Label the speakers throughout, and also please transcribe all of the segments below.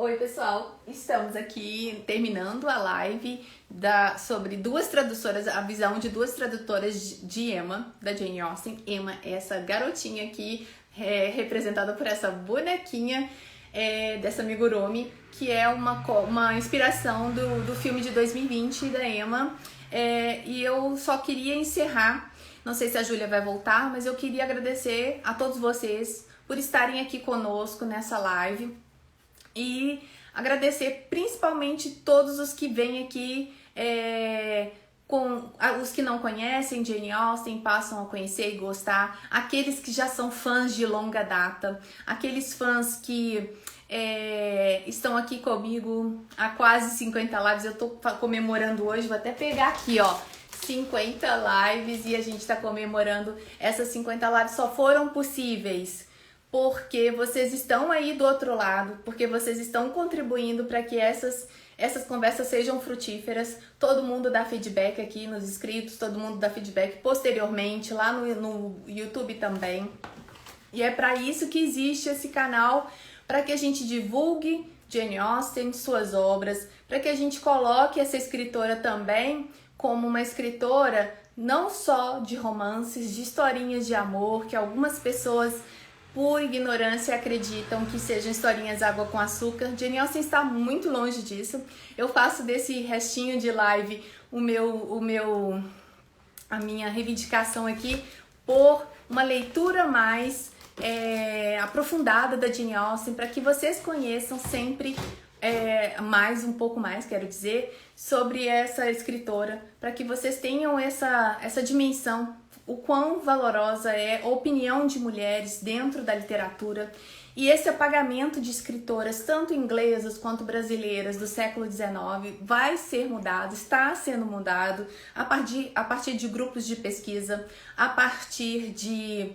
Speaker 1: Oi, pessoal! Estamos aqui terminando a live sobre duas tradutoras, a visão de duas tradutoras de Emma, da Jane Austen. Emma é essa garotinha aqui, representada por essa bonequinha dessa amigurumi, que é uma inspiração do filme de 2020 da Emma. E eu só queria encerrar, não sei se a Júlia vai voltar, mas eu queria agradecer a todos vocês por estarem aqui conosco nessa live. E agradecer principalmente todos os que vêm aqui, os que não conhecem Jane Austen, passam a conhecer e gostar, aqueles que já são fãs de longa data, aqueles fãs que estão aqui comigo há quase 50 lives. Eu tô comemorando hoje, vou até pegar aqui, ó, 50 lives, e a gente tá comemorando essas 50 lives. Só foram possíveis porque vocês estão aí do outro lado, porque vocês estão contribuindo para que essas conversas sejam frutíferas. Todo mundo dá feedback aqui nos inscritos, todo mundo dá feedback posteriormente lá no YouTube também. E é para isso que existe esse canal, para que a gente divulgue Jane Austen, suas obras, para que a gente coloque essa escritora também como uma escritora não só de romances, de historinhas de amor, que algumas pessoas por ignorância acreditam que sejam historinhas água com açúcar. Jane Austen está muito longe disso. Eu faço desse restinho de live a minha reivindicação aqui por uma leitura mais aprofundada da Jane Austen, para que vocês conheçam sempre um pouco mais, quero dizer, sobre essa escritora, para que vocês tenham essa dimensão, o quão valorosa é a opinião de mulheres dentro da literatura. E esse apagamento de escritoras, tanto inglesas quanto brasileiras, do século XIX, vai ser mudado, está sendo mudado a partir de grupos de pesquisa, a partir de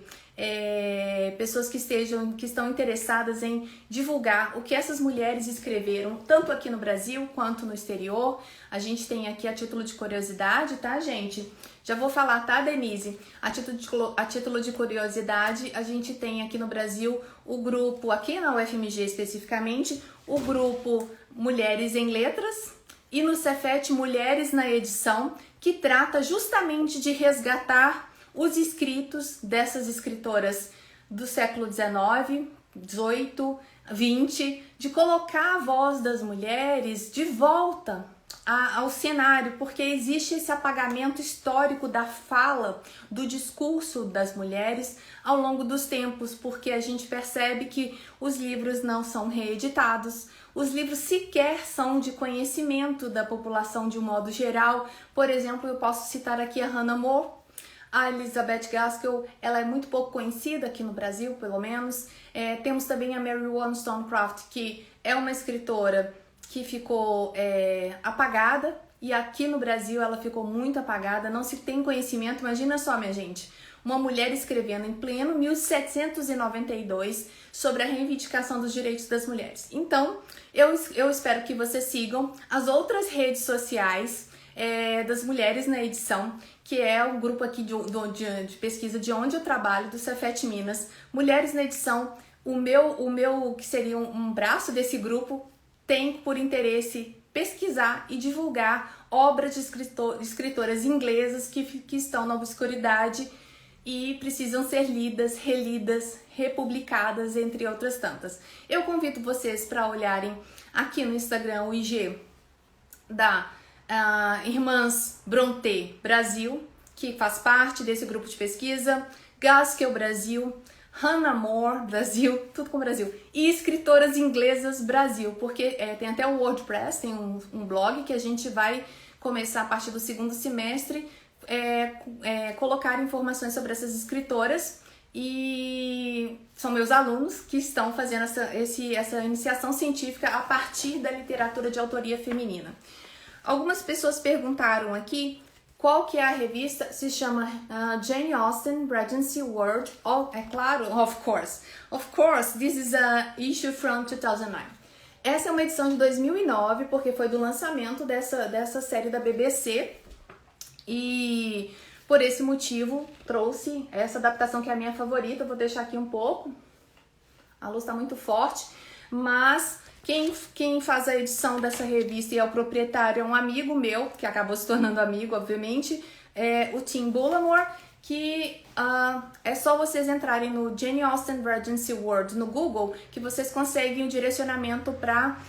Speaker 1: pessoas que estão interessadas em divulgar o que essas mulheres escreveram, tanto aqui no Brasil quanto no exterior. A gente tem aqui, a título de curiosidade, tá, gente? Já vou falar, tá, Denise? A título de curiosidade, a gente tem aqui no Brasil o grupo, aqui na UFMG especificamente, o grupo Mulheres em Letras, e no Cefet Mulheres na Edição, que trata justamente de resgatar os escritos dessas escritoras do século XIX, XVIII, XX, de colocar a voz das mulheres de volta ao cenário, porque existe esse apagamento histórico da fala, do discurso das mulheres ao longo dos tempos, porque a gente percebe que os livros não são reeditados, os livros sequer são de conhecimento da população de um modo geral. Por exemplo, eu posso citar aqui a Hannah More. A Elizabeth Gaskell, ela é muito pouco conhecida aqui no Brasil, pelo menos. Temos também a Mary Wollstonecraft, que é uma escritora que ficou apagada, e aqui no Brasil ela ficou muito apagada, não se tem conhecimento. Imagina só, minha gente, uma mulher escrevendo em pleno 1792 sobre a reivindicação dos direitos das mulheres. Então, eu espero que vocês sigam as outras redes sociais das Mulheres na Edição, que é o grupo aqui de pesquisa de onde eu trabalho, do Cefet Minas. Mulheres na Edição, o meu que seria um braço desse grupo, tem por interesse pesquisar e divulgar obras de escritoras inglesas que estão na obscuridade e precisam ser lidas, relidas, republicadas, entre outras tantas. Eu convido vocês para olharem aqui no Instagram o IG da Irmãs Brontë Brasil, que faz parte desse grupo de pesquisa, Gaskell Brasil, Hannah More Brasil, tudo com Brasil, e Escritoras Inglesas Brasil, porque tem até o WordPress, tem um blog que a gente vai começar a partir do segundo semestre, colocar informações sobre essas escritoras, e são meus alunos que estão fazendo essa iniciação científica a partir da literatura de autoria feminina. Algumas pessoas perguntaram aqui qual que é a revista. Se chama Jane Austen Regency World. É claro, of course. Of course, this is a issue from 2009. Essa é uma edição de 2009, porque foi do lançamento dessa série da BBC. E por esse motivo trouxe essa adaptação, que é a minha favorita. Eu vou deixar aqui um pouco. A luz está muito forte, mas Quem faz a edição dessa revista e é o proprietário é um amigo meu, que acabou se tornando amigo, obviamente, é o Tim Bullimore, que é só vocês entrarem no Jane Austen Regency World no Google que vocês conseguem o direcionamento para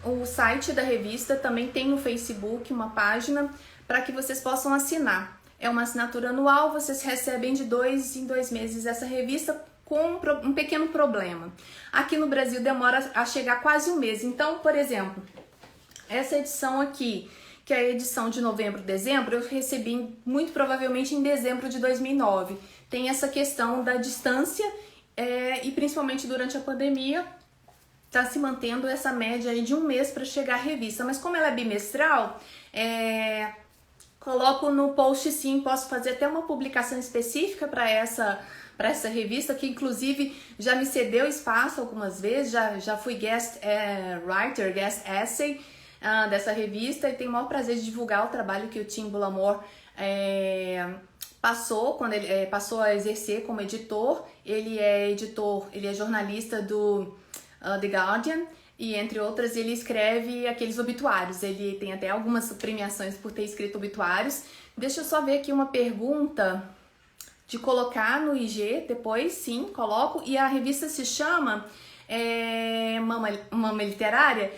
Speaker 1: o site da revista. Também tem no Facebook uma página para que vocês possam assinar. É uma assinatura anual, vocês recebem de 2 em 2 meses essa revista com um pequeno problema. Aqui no Brasil demora a chegar quase um mês. Então, por exemplo, essa edição aqui, que é a edição de novembro, dezembro, eu recebi muito provavelmente em dezembro de 2009. Tem essa questão da distância e principalmente durante a pandemia está se mantendo essa média aí de um mês para chegar a revista. Mas como ela é bimestral, coloco no post sim, posso fazer até uma publicação específica para essa revista, que inclusive já me cedeu espaço algumas vezes, já fui guest writer, guest essay dessa revista, e tenho o maior prazer de divulgar o trabalho que o Tim Bullimore passou, quando ele passou a exercer como editor. Ele é jornalista do The Guardian, e entre outras ele escreve aqueles obituários. Ele tem até algumas premiações por ter escrito obituários. Deixa eu só ver aqui uma pergunta de colocar no IG, depois sim, coloco. E a revista se chama Mama Literária.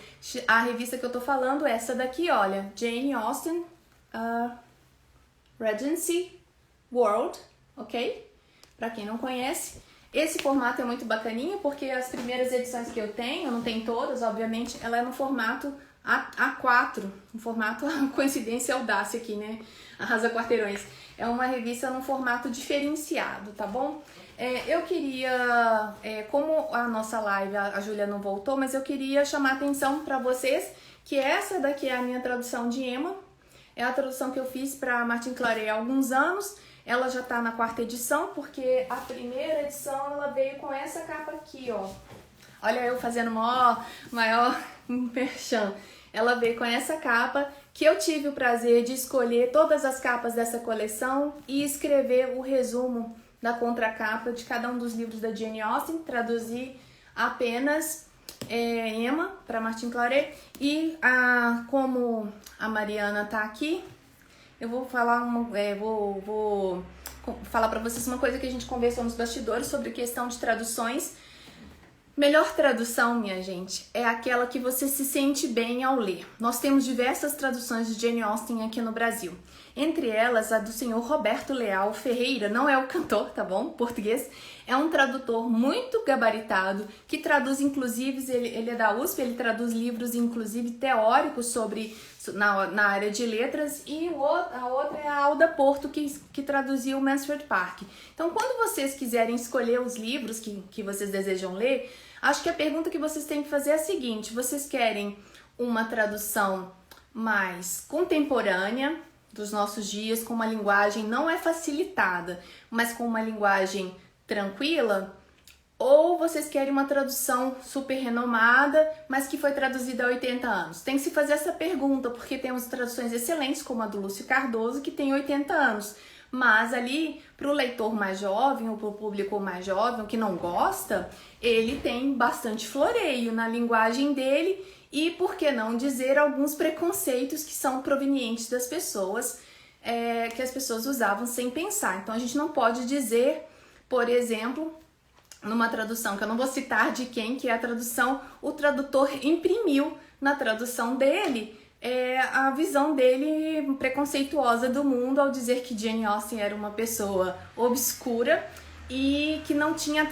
Speaker 1: A revista que eu tô falando é essa daqui, olha, Jane Austen Regency World, ok? Pra quem não conhece. Esse formato é muito bacaninha, porque as primeiras edições que eu tenho, não tem todas, obviamente, ela é no formato A4, um formato, coincidência e audácia aqui, né? Arrasa quarteirões. É uma revista num formato diferenciado, tá bom? Eu queria, como a nossa live, a Júlia não voltou, mas eu queria chamar a atenção para vocês que essa daqui é a minha tradução de Emma. É a tradução que eu fiz para Martin Claret há alguns anos. Ela já tá na 4ª edição, porque a primeira edição ela veio com essa capa aqui, ó. Olha eu fazendo maior merchan. Ela veio com essa capa, que eu tive o prazer de escolher todas as capas dessa coleção e escrever o resumo da contracapa de cada um dos livros da Jane Austen, traduzir apenas Emma para Martin Claret. E como a Mariana tá aqui, eu vou falar vou falar para vocês uma coisa que a gente conversou nos bastidores sobre questão de traduções. Melhor tradução, minha gente, é aquela que você se sente bem ao ler. Nós temos diversas traduções de Jane Austen aqui no Brasil. Entre elas, a do senhor Roberto Leal Ferreira, não é o cantor, tá bom? Português. É um tradutor muito gabaritado, que traduz, inclusive, ele é da USP, ele traduz livros, inclusive, teóricos na área de letras, e a outra é a Alda Porto, que traduziu o Mansfield Park. Então, quando vocês quiserem escolher os livros que vocês desejam ler, acho que a pergunta que vocês têm que fazer é a seguinte: vocês querem uma tradução mais contemporânea dos nossos dias, com uma linguagem não facilitada, mas com uma linguagem tranquila? Ou vocês querem uma tradução super renomada, mas que foi traduzida há 80 anos? Tem que se fazer essa pergunta, porque temos traduções excelentes, como a do Lúcio Cardoso, que tem 80 anos. Mas ali, para o leitor mais jovem, ou para o público mais jovem, que não gosta, ele tem bastante floreio na linguagem dele e, por que não dizer, alguns preconceitos que são provenientes das pessoas, que as pessoas usavam sem pensar. Então, a gente não pode dizer, por exemplo, numa tradução, que eu não vou citar de quem, que é a tradução, o tradutor imprimiu na tradução dele a visão dele preconceituosa do mundo ao dizer que Jane Austen era uma pessoa obscura e que não tinha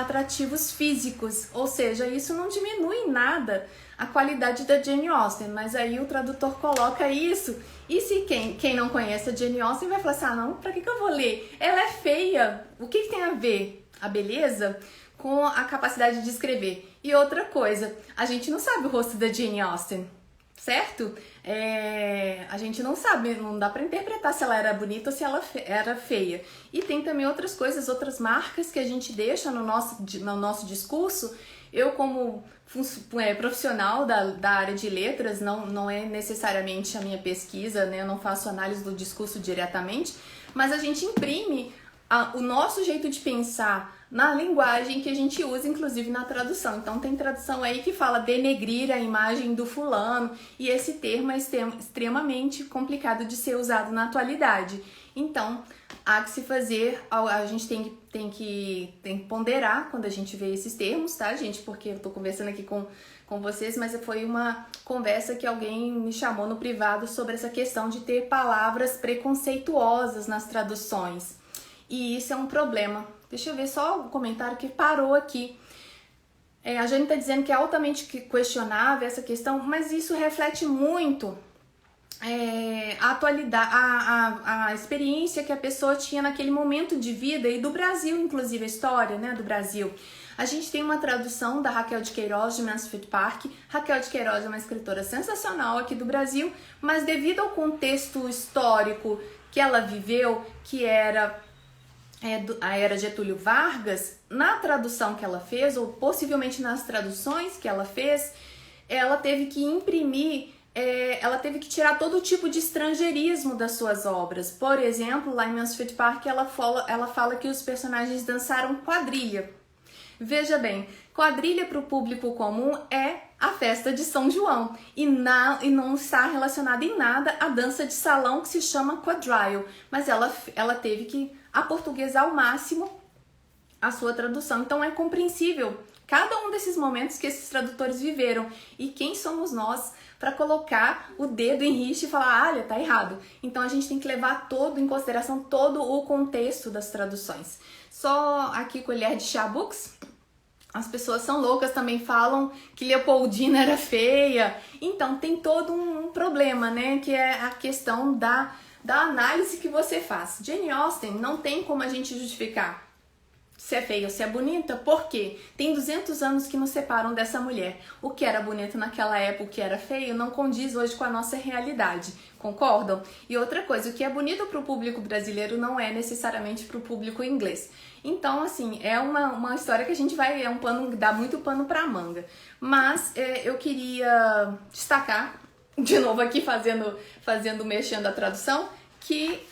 Speaker 1: atrativos físicos, ou seja, isso não diminui em nada a qualidade da Jane Austen, mas aí o tradutor coloca isso, e se quem não conhece a Jane Austen vai falar assim, não, pra que eu vou ler? Ela é feia, o que tem a ver a beleza com a capacidade de escrever? E outra coisa, a gente não sabe o rosto da Jane Austen, certo? A gente não sabe, não dá pra interpretar se ela era bonita ou se ela era feia. E tem também outras coisas, outras marcas que a gente deixa no nosso discurso. Eu, como profissional da área de letras, não é necessariamente a minha pesquisa, né? Eu não faço análise do discurso diretamente, mas a gente imprime o nosso jeito de pensar, na linguagem que a gente usa, inclusive na tradução. Então tem tradução aí que fala denegrir a imagem do fulano, e esse termo é extremamente complicado de ser usado na atualidade. Então, há que se fazer, a gente tem que ponderar quando a gente vê esses termos, tá, gente? Porque eu tô conversando aqui com vocês, mas foi uma conversa que alguém me chamou no privado sobre essa questão de ter palavras preconceituosas nas traduções. E isso é um problema. Deixa eu ver só o comentário que parou aqui. A Jane está dizendo que é altamente questionável essa questão, mas isso reflete muito a atualidade, a experiência que a pessoa tinha naquele momento de vida e do Brasil, inclusive a história, né, do Brasil. A gente tem uma tradução da Raquel de Queiroz, de Mansfield Park. Raquel de Queiroz é uma escritora sensacional aqui do Brasil, mas devido ao contexto histórico que ela viveu, que era a era Getúlio Vargas, na tradução que ela fez, ou possivelmente nas traduções que ela fez, ela teve que imprimir, ela teve que tirar todo tipo de estrangeirismo das suas obras. Por exemplo, lá em Mansfield Park, ela fala que os personagens dançaram quadrilha. Veja bem, quadrilha para o público comum é a festa de São João e não está relacionada em nada à dança de salão que se chama quadrille, mas ela teve que aportuguesar ao máximo a sua tradução. Então é compreensível cada um desses momentos que esses tradutores viveram, e quem somos nós para colocar o dedo em rixa e falar, olha, tá errado. Então a gente tem que levar em consideração todo o contexto das traduções. Só aqui colher de chá books. As pessoas são loucas, também falam que Leopoldina era feia. Então tem todo um problema, né? Que é a questão da análise que você faz. Jane Austen não tem como a gente justificar se é feia ou se é bonita, porque tem 200 anos que nos separam dessa mulher. O que era bonito naquela época, o que era feio, não condiz hoje com a nossa realidade. Concordam? E outra coisa, o que é bonito para o público brasileiro não é necessariamente para o público inglês. Então, assim, é uma história que a gente vai, dá muito pano para manga. Mas eu queria destacar, de novo aqui mexendo a tradução, que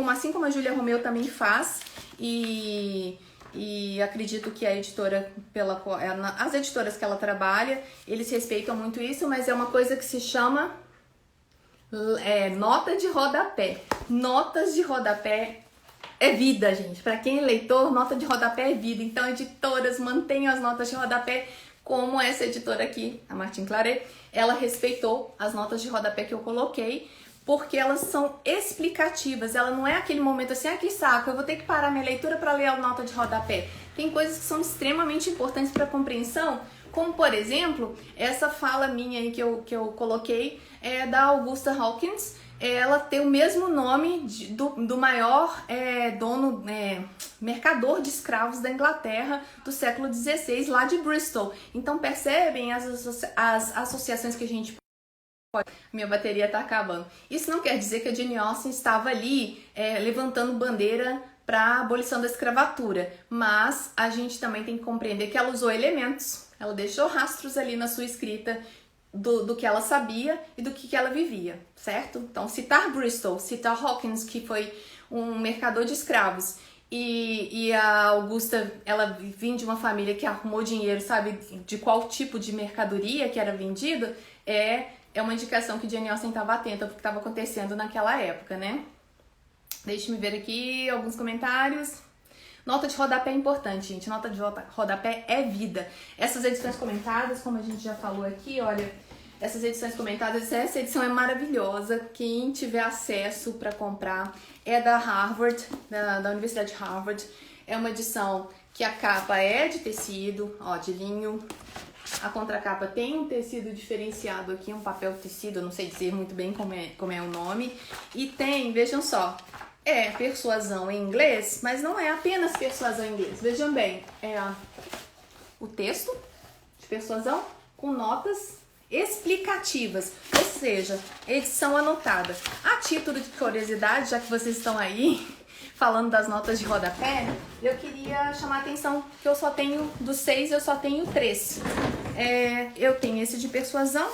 Speaker 1: assim como a Júlia Romeu também faz, e acredito que a editora, as editoras que ela trabalha, eles respeitam muito isso, mas é uma coisa que se chama nota de rodapé. Notas de rodapé é vida, gente. Para quem é leitor, nota de rodapé é vida. Então, editoras, mantenham as notas de rodapé, como essa editora aqui, a Martin Claret, ela respeitou as notas de rodapé que eu coloquei, porque elas são explicativas. Ela não é aquele momento assim, que saco, eu vou ter que parar minha leitura para ler a nota de rodapé. Tem coisas que são extremamente importantes para a compreensão, como, por exemplo, essa fala minha aí que eu coloquei, da Augusta Hawkins. Ela tem o mesmo nome do maior mercador de escravos da Inglaterra do século XVI, lá de Bristol. Então percebem as associações que a gente pode... Minha bateria tá acabando. Isso não quer dizer que a Jane Austen estava ali levantando bandeira para a abolição da escravatura, mas a gente também tem que compreender que ela usou elementos, ela deixou rastros ali na sua escrita do que ela sabia e do que ela vivia, certo? Então, citar Bristol, citar Hawkins, que foi um mercador de escravos, e a Augusta, ela vinha de uma família que arrumou dinheiro, sabe de qual tipo de mercadoria que era vendido, é uma indicação que Jane Austen estava atenta ao que estava acontecendo naquela época, né? Deixa-me ver aqui alguns comentários. Nota de rodapé é importante, gente. Nota de rodapé é vida. Essas edições comentadas, como a gente já falou aqui, olha, essas edições comentadas, essa edição é maravilhosa. Quem tiver acesso para comprar, é da Harvard, da Universidade de Harvard. É uma edição que a capa é de tecido, ó, de linho. A contracapa tem um tecido diferenciado aqui, um papel tecido, eu não sei dizer muito bem como é o nome. E tem, vejam só, persuasão em inglês, mas não é apenas persuasão em inglês. Vejam bem, o texto de persuasão com notas explicativas, ou seja, edição anotada. A título de curiosidade, já que vocês estão aí falando das notas de rodapé, eu queria chamar a atenção que eu só tenho, dos 6, eu só tenho 3. Eu tenho esse de persuasão,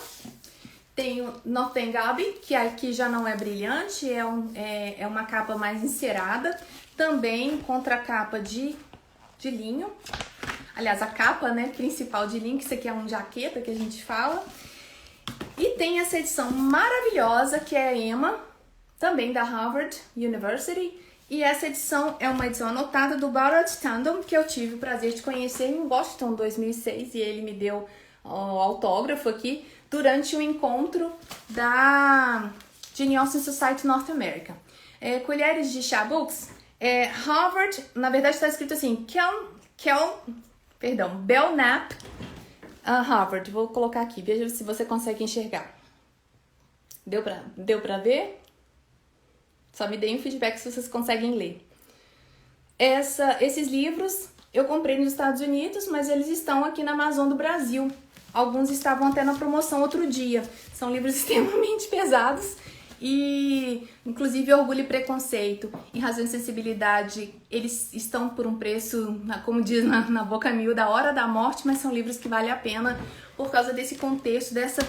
Speaker 1: tenho Northern Abbey, que aqui já não é brilhante, é uma capa mais encerada. Também contracapa de de linho. Aliás, a capa, né, principal de linho, que isso aqui é uma jaqueta que a gente fala. E tem essa edição maravilhosa, que é a Emma, também da Harvard University. E essa edição é uma edição anotada do Barrett Tandon, que eu tive o prazer de conhecer em Washington, 2006. E ele me deu o autógrafo aqui durante o encontro da Jane Austen Society North America. Colheres de Chá Books, Harvard, na verdade está escrito assim, Belknap, Harvard. Vou colocar aqui, veja se você consegue enxergar. Deu pra ver? Só me deem um feedback se vocês conseguem ler. Esses livros eu comprei nos Estados Unidos, mas eles estão aqui na Amazon do Brasil. Alguns estavam até na promoção outro dia. São livros extremamente pesados e, inclusive, Orgulho e Preconceito e Razão e Sensibilidade, eles estão por um preço, como diz na boca mil, da hora da morte, mas são livros que valem a pena por causa desse contexto, dessa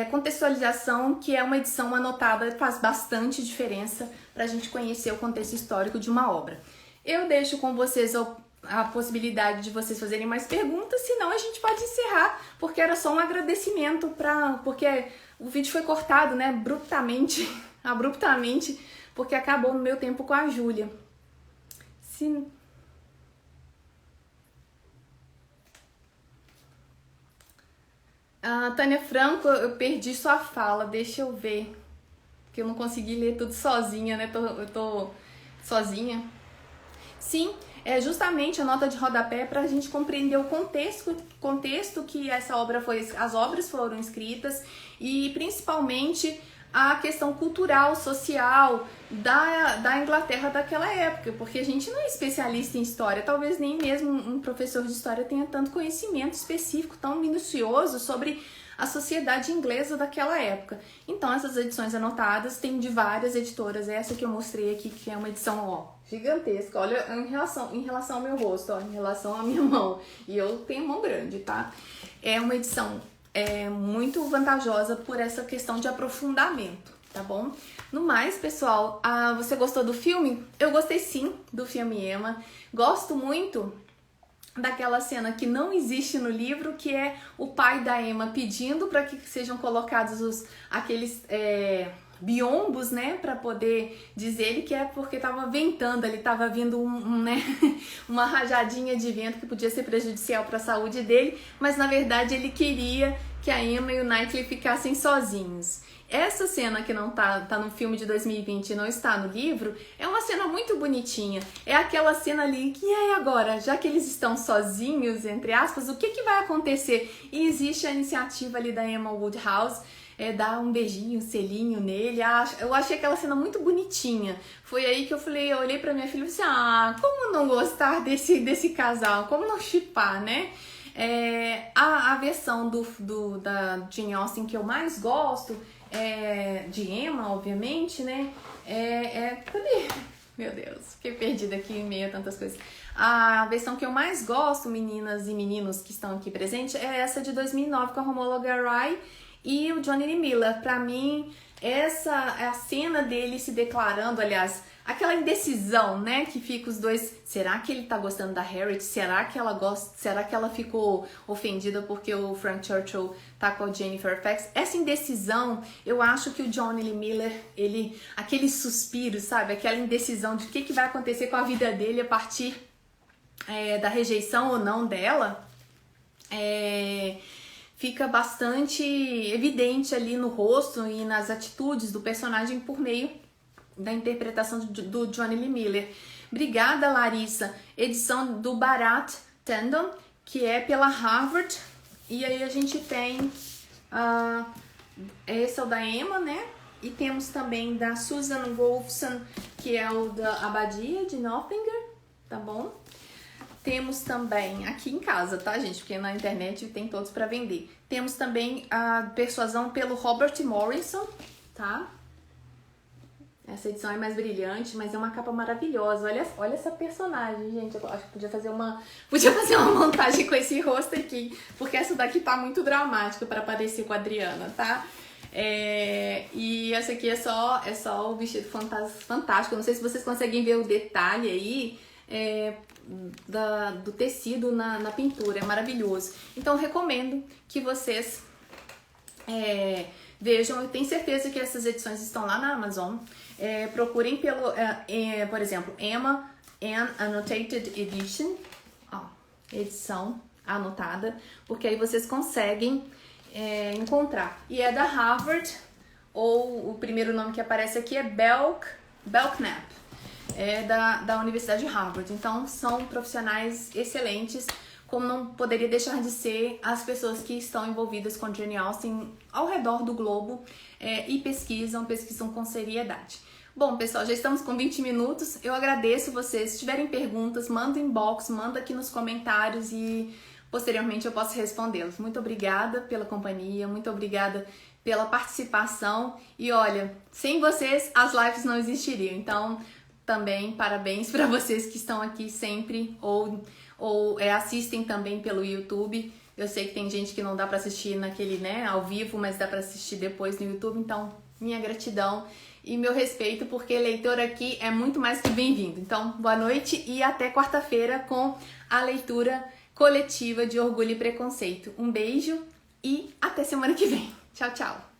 Speaker 1: contextualização, que é uma edição anotada, faz bastante diferença para a gente conhecer o contexto histórico de uma obra. Eu deixo com vocês a possibilidade de vocês fazerem mais perguntas, senão a gente pode encerrar, porque era só um agradecimento, porque o vídeo foi cortado, né, abruptamente, porque acabou o meu tempo com a Júlia. Tânia Franco, eu perdi sua fala, deixa eu ver, porque eu não consegui ler tudo sozinha, né, eu tô sozinha. Sim, é justamente a nota de rodapé para a gente compreender o contexto que as obras foram escritas e principalmente a questão cultural, social da Inglaterra daquela época, porque a gente não é especialista em história, talvez nem mesmo um professor de história tenha tanto conhecimento específico, tão minucioso sobre a sociedade inglesa daquela época. Então essas edições anotadas tem de várias editoras, essa que eu mostrei aqui, que é uma edição gigantesca, olha, em relação ao meu rosto, em relação à minha mão, e eu tenho mão grande, tá? É uma edição muito vantajosa por essa questão de aprofundamento, tá bom? No mais, pessoal, você gostou do filme? Eu gostei sim do filme Emma, gosto muito daquela cena que não existe no livro, que é o pai da Emma pedindo para que sejam colocados aqueles biombos, né, para poder dizer ele que é porque tava ventando, ele tava vindo uma rajadinha de vento que podia ser prejudicial para a saúde dele, mas na verdade ele queria que a Emma e o Knightley ficassem sozinhos. Essa cena que não tá no filme de 2020 e não está no livro, é uma cena muito bonitinha. É aquela cena ali que, e aí agora, já que eles estão sozinhos, entre aspas, o que vai acontecer? E existe a iniciativa ali da Emma Woodhouse, dar um beijinho, um selinho nele. Eu achei aquela cena muito bonitinha. Foi aí que eu olhei pra minha filha e falei assim, como não gostar desse casal? Como não shippar, né? A versão da Jane Austen que eu mais gosto, de Emma, obviamente, né? Cadê? Meu Deus, fiquei perdida aqui em meio a tantas coisas. A versão que eu mais gosto, meninas e meninos que estão aqui presentes, é essa de 2009 com a Romola Garai e o Johnny Lee Miller. Pra mim, essa é a cena dele se declarando, aliás, aquela indecisão, né, que fica os dois, será que ele tá gostando da Harriet? Será que ela gosta? Será que ela ficou ofendida porque o Frank Churchill tá com a Jennifer Fairfax? Essa indecisão, eu acho que o Johnny Lee Miller, aquele suspiro, sabe, aquela indecisão de o que vai acontecer com a vida dele a partir da rejeição ou não dela, fica bastante evidente ali no rosto e nas atitudes do personagem por meio da interpretação do Johnny Lee Miller. Obrigada, Larissa. Edição do Barrett Tandon, que é pela Harvard. E aí a gente tem esse é o da Emma, né? E temos também da Susan Wolfson, que é o da Abadia de Nottingham, tá bom? Temos também aqui em casa, tá, gente? Porque na internet tem todos para vender. Temos também a Persuasão pelo Robert Morrison, tá? Essa edição é mais brilhante, mas é uma capa maravilhosa. Olha essa personagem, gente. Eu acho que podia fazer uma montagem com esse rosto aqui, porque essa daqui tá muito dramática para parecer com a Adriana, tá? E essa aqui é só o vestido fantástico. Não sei se vocês conseguem ver o detalhe aí. do tecido na pintura, é maravilhoso. Então recomendo que vocês vejam. Eu tenho certeza que essas edições estão lá na Amazon. Procurem pelo, por exemplo, Emma Annotated Edition, edição anotada, porque aí vocês conseguem encontrar. E é da Harvard, ou o primeiro nome que aparece aqui é Belknap, da Universidade de Harvard. Então são profissionais excelentes, como não poderia deixar de ser as pessoas que estão envolvidas com Jane Austen ao redor do globo e pesquisam com seriedade. Bom, pessoal, já estamos com 20 minutos. Eu agradeço vocês. Se tiverem perguntas, manda inbox, manda aqui nos comentários e posteriormente eu posso respondê-los. Muito obrigada pela companhia, muito obrigada pela participação. E olha, sem vocês as lives não existiriam. Então, também parabéns para vocês que estão aqui sempre ou assistem também pelo YouTube. Eu sei que tem gente que não dá para assistir naquele, ao vivo, mas dá para assistir depois no YouTube. Então, minha gratidão e meu respeito, porque leitor aqui é muito mais que bem-vindo. Então, boa noite e até quarta-feira com a leitura coletiva de Orgulho e Preconceito. Um beijo e até semana que vem. Tchau, tchau!